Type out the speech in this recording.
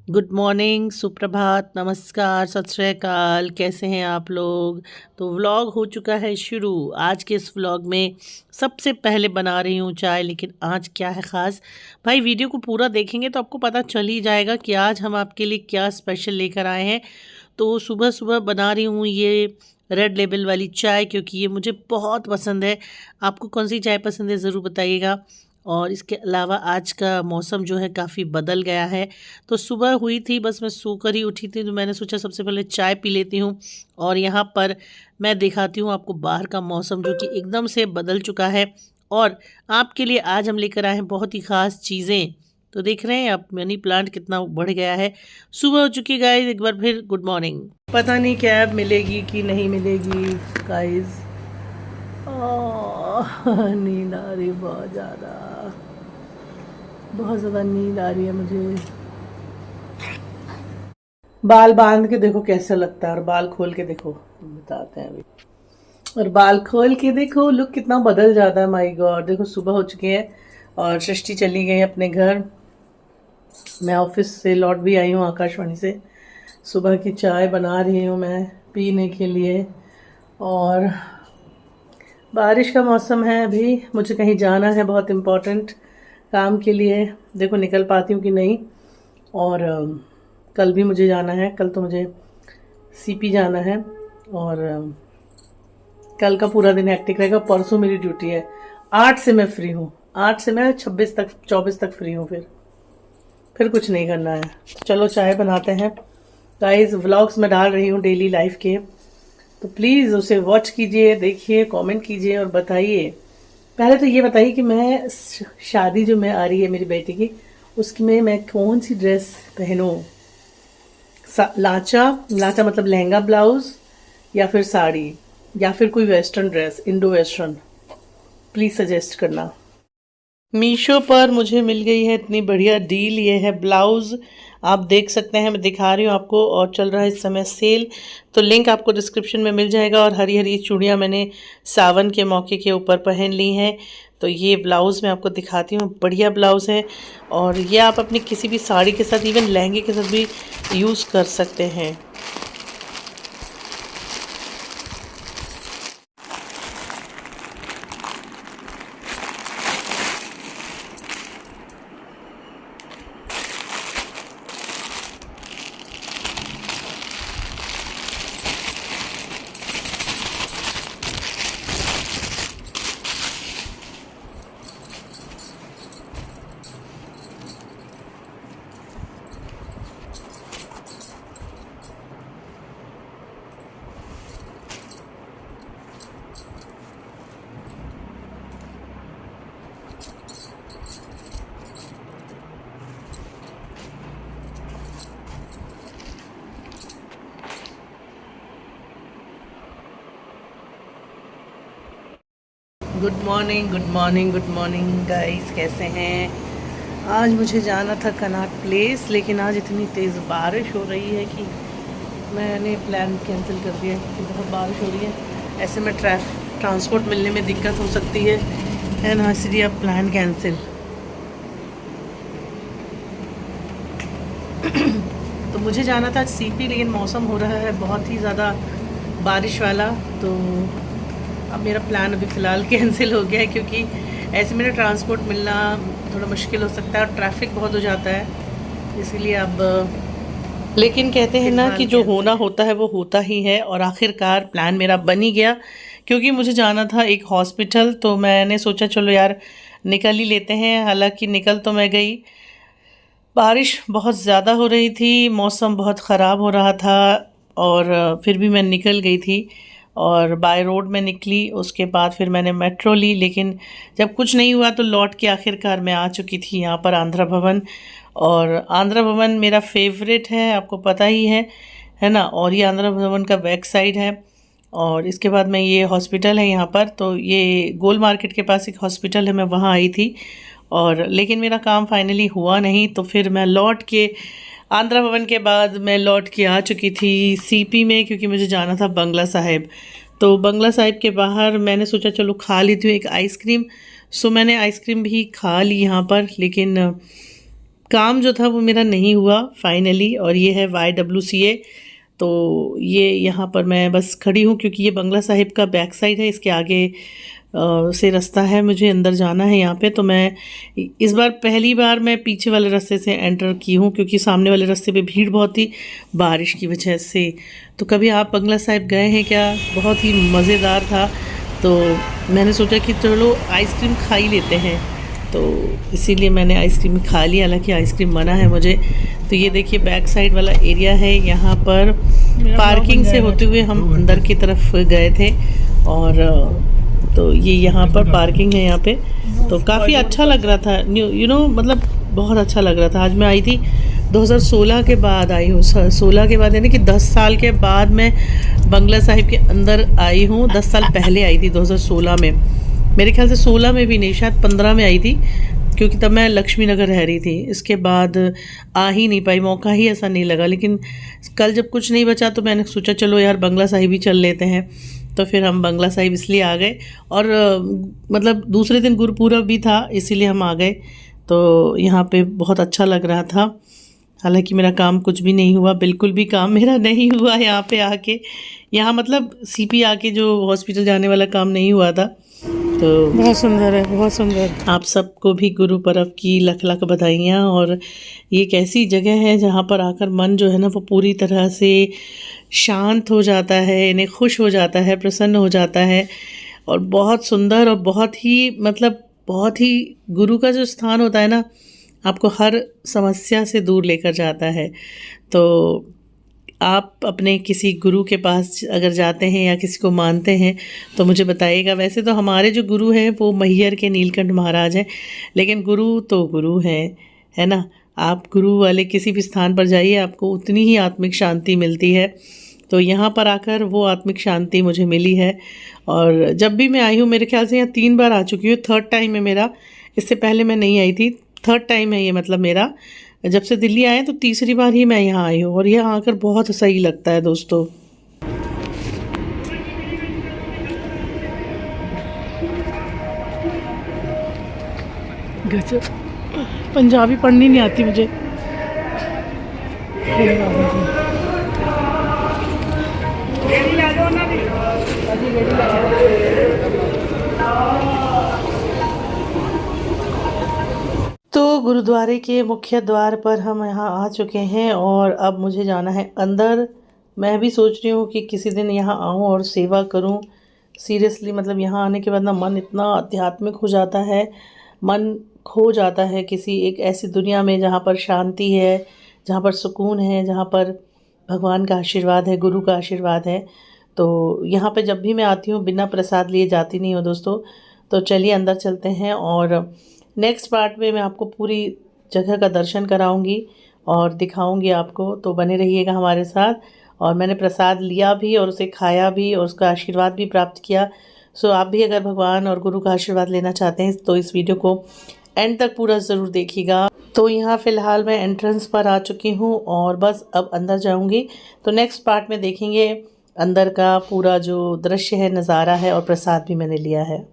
Good morning, सुप्रभात, नमस्कार, सत श्री अकाल। कैसे हैं आप लोग? तो व्लॉग हो चुका है शुरू। आज के इस व्लॉग में सबसे पहले बना रही हूँ चाय। लेकिन आज क्या है ख़ास, भाई वीडियो को पूरा देखेंगे तो आपको पता चल ही जाएगा कि आज हम आपके लिए क्या स्पेशल लेकर आए हैं। तो सुबह सुबह बना रही हूँ ये रेड लेबल वाली चाय, क्योंकि ये मुझे बहुत पसंद है। आपको कौन सी चाय पसंद है ज़रूर बताइएगा। और इसके अलावा आज का मौसम जो है काफ़ी बदल गया है। तो सुबह हुई थी, बस मैं सोकर ही उठी थी, तो मैंने सोचा सबसे पहले चाय पी लेती हूँ। और यहाँ पर मैं दिखाती हूँ आपको बाहर का मौसम, जो कि एकदम से बदल चुका है। और आपके लिए आज हम लेकर आए हैं बहुत ही ख़ास चीज़ें। तो देख रहे हैं आप मनी प्लांट कितना बढ़ गया है। सुबह हो चुकी गाइस, एक बार फिर गुड मॉर्निंग। पता नहीं कैब मिलेगी कि नहीं मिलेगी गाइस। नींद आ रही बहुत ज़्यादा नींद आ रही है मुझे। बाल बांध के देखो कैसा लगता है, और बाल खोल के देखो, बताते हैं अभी। और बाल खोल के देखो लुक कितना बदल जाता है। माय गॉड, देखो सुबह हो चुकी है और सृष्टि चली गई अपने घर। मैं ऑफिस से लौट भी आई हूँ आकाशवाणी से। सुबह की चाय बना रही हूँ मैं पीने के लिए। और बारिश का मौसम है, अभी मुझे कहीं जाना है बहुत इम्पोर्टेंट काम के लिए। देखो निकल पाती हूँ कि नहीं। और कल भी मुझे जाना है, कल तो मुझे सीपी जाना है। और कल का पूरा दिन हेक्टिक रहेगा। परसों मेरी ड्यूटी है, 8 से मैं फ्री हूँ। 8 से मैं 26 तक 24 तक फ्री हूँ। फिर कुछ नहीं करना है। चलो चाय बनाते हैं गाइस। व्लॉग्स मैं डाल रही हूँ डेली लाइफ के, तो प्लीज़ उसे वॉच कीजिए, देखिए, कमेंट कीजिए और बताइए। पहले तो ये बताइए कि मैं शादी जो मैं आ रही है मेरी बेटी की, उसकी में मैं कौन सी ड्रेस पहनूं। लाचा लाचा मतलब लहंगा ब्लाउज, या फिर साड़ी, या फिर कोई western dress, Indo western. Please suggest करना। मीशो पर मुझे मिल गई है इतनी बढ़िया डील। ये है ब्लाउज़, आप देख सकते हैं, मैं दिखा रही हूँ आपको। और चल रहा है इस समय सेल, तो लिंक आपको डिस्क्रिप्शन में मिल जाएगा। और हरी हरी चूड़ियाँ मैंने सावन के मौके के ऊपर पहन ली हैं। तो ये ब्लाउज़ मैं आपको दिखाती हूँ, बढ़िया ब्लाउज़ है। और ये आप अपनी किसी भी साड़ी के साथ, इवन लहंगे के साथ भी यूज़ कर सकते हैं। Good morning, good morning, good morning guys, कैसे हैं? आज मुझे जाना था कनॉट प्लेस, लेकिन आज इतनी तेज़ बारिश हो रही है कि मैंने प्लान कैंसिल कर दिया, क्योंकि बहुत बारिश हो रही है। ऐसे में ट्रांसपोर्ट मिलने में दिक्कत हो सकती है ना, इसलिए अब प्लान कैंसिल। तो मुझे जाना था सीपी, लेकिन मौसम हो रहा है बहुत ही ज़्यादा बारिश वाला। तो अब मेरा प्लान अभी फ़िलहाल कैंसिल हो गया है, क्योंकि ऐसे मेरा ट्रांसपोर्ट मिलना थोड़ा मुश्किल हो सकता है और ट्रैफिक बहुत हो जाता है, इसीलिए अब। लेकिन कहते हैं ना कि जो होना होता है वो होता ही है। और आखिरकार प्लान मेरा बन ही गया, क्योंकि मुझे जाना था एक हॉस्पिटल। तो मैंने सोचा चलो यार निकल ही लेते हैं। हालांकि निकल तो मैं गई, बारिश बहुत ज़्यादा हो रही थी, मौसम बहुत ख़राब हो रहा था। और फिर भी मैं निकल गई थी और बाय रोड में निकली। उसके बाद फिर मैंने मेट्रो ली, लेकिन जब कुछ नहीं हुआ तो लौट के आखिरकार मैं आ चुकी थी यहाँ पर आंध्रा भवन। और आंध्रा भवन मेरा फेवरेट है, आपको पता ही है ना। और ये आंध्रा भवन का बैक साइड है। और इसके बाद में ये हॉस्पिटल है यहाँ पर, तो ये गोल मार्केट के पास एक हॉस्पिटल है, मैं वहाँ आई थी। और लेकिन मेरा काम फाइनली हुआ नहीं, तो फिर मैं लौट के आंध्रा भवन के बाद मैं लौट के आ चुकी थी सीपी में, क्योंकि मुझे जाना था बंगला साहिब। तो बंगला साहिब के बाहर मैंने सोचा चलो खा लेती हूँ एक आइसक्रीम। सो मैंने आइसक्रीम भी खा ली यहाँ पर, लेकिन काम जो था वो मेरा नहीं हुआ फाइनली। और ये है YWCA। तो ये यहाँ पर मैं बस खड़ी हूँ क्योंकि ये बंगला साहिब का बैक साइड है, इसके आगे से रास्ता है, मुझे अंदर जाना है यहाँ पे। तो मैं इस बार पहली बार मैं पीछे वाले रास्ते से एंटर की हूँ क्योंकि सामने वाले रास्ते पे भीड़ बहुत थी बारिश की वजह से। तो कभी आप बंगला साहिब गए हैं क्या? बहुत ही मज़ेदार था। तो मैंने सोचा कि चलो आइसक्रीम खा ही लेते हैं, तो इसीलिए मैंने आइसक्रीम खा ली, हालांकि आइसक्रीम मना है मुझे। तो ये देखिए बैक साइड वाला एरिया है, यहाँ पर पार्किंग से होते हुए हम अंदर की तरफ गए थे। और तो ये यहाँ पर पार्किंग है यहाँ पे। तो काफ़ी अच्छा लग रहा था, मतलब बहुत अच्छा लग रहा था। आज मैं आई थी 2016 के बाद आई हूँ, 16 के बाद यानी कि 10 साल के बाद मैं बंगला साहिब के अंदर आई हूँ। 10 साल पहले आई थी 2016 में, मेरे ख्याल से 16 में भी नहीं, शायद 15 में आई थी, क्योंकि तब मैं लक्ष्मी नगर रह रही थी। इसके बाद आ ही नहीं पाई, मौका ही ऐसा नहीं लगा। लेकिन कल जब कुछ नहीं बचा तो मैंने सोचा चलो यार बंगला साहिब ही चल लेते हैं। तो फिर हम बंगला साहिब इसलिए आ गए, और मतलब दूसरे दिन गुरुपुरब भी था इसीलिए हम आ गए। तो यहाँ पे बहुत अच्छा लग रहा था। हालांकि मेरा काम कुछ भी नहीं हुआ, बिल्कुल भी काम मेरा नहीं हुआ यहाँ पे आके। यहाँ मतलब CP आके जो हॉस्पिटल जाने वाला काम नहीं हुआ था। तो बहुत सुंदर है, बहुत सुंदर। आप सबको भी गुरु पर्व की लख लख बधाइयाँ। और ये एक ऐसी जगह है जहाँ पर आकर मन जो है ना वो पूरी तरह से शांत हो जाता है, इन्हें खुश हो जाता है, प्रसन्न हो जाता है। और बहुत सुंदर और बहुत ही मतलब बहुत ही गुरु का जो स्थान होता है ना, आपको हर समस्या से दूर लेकर जाता है। तो आप अपने किसी गुरु के पास अगर जाते हैं या किसी को मानते हैं तो मुझे बताइएगा। वैसे तो हमारे जो गुरु हैं वो मैहर के नीलकंठ महाराज हैं, लेकिन गुरु तो गुरु हैं, है ना। आप गुरु वाले किसी भी स्थान पर जाइए, आपको उतनी ही आत्मिक शांति मिलती है। तो यहाँ पर आकर वो आत्मिक शांति मुझे मिली है। और जब भी मैं आई हूँ, मेरे ख्याल से यहाँ 3 बार आ चुकी हूँ, 3rd टाइम है मेरा। इससे पहले मैं नहीं आई थी, 3rd टाइम है ये, मतलब मेरा जब से दिल्ली आए तो 3री बार ही मैं यहाँ आई हूँ। और यहाँ आकर बहुत सही लगता है दोस्तों। गजब, पंजाबी पढ़नी नहीं आती मुझे। तो गुरुद्वारे के मुख्य द्वार पर हम यहाँ आ चुके हैं और अब मुझे जाना है अंदर। मैं भी सोच रही हूँ कि किसी दिन यहाँ आऊँ और सेवा करूँ। सीरियसली मतलब यहाँ आने के बाद ना मन इतना आध्यात्मिक हो जाता है, मन खो जाता है किसी एक ऐसी दुनिया में जहाँ पर शांति है, जहाँ पर सुकून है, जहाँ पर भगवान का आशीर्वाद है, गुरु का आशीर्वाद है। तो यहाँ पे जब भी मैं आती हूँ बिना प्रसाद लिए जाती नहीं हूँ दोस्तों। तो चलिए अंदर चलते हैं और नेक्स्ट पार्ट में मैं आपको पूरी जगह का दर्शन कराऊंगी और दिखाऊंगी आपको। तो बने रहिएगा हमारे साथ। और मैंने प्रसाद लिया भी और उसे खाया भी और उसका आशीर्वाद भी प्राप्त किया। सो आप भी अगर भगवान और गुरु का आशीर्वाद लेना चाहते हैं तो इस वीडियो को एंड तक पूरा ज़रूर देखिएगा। तो यहाँ फ़िलहाल मैं एंट्रेंस पर आ चुकी हूँ और बस अब अंदर जाऊँगी। तो नेक्स्ट पार्ट में देखेंगे अंदर का पूरा जो दृश्य है, नज़ारा है, और प्रसाद भी मैंने लिया है।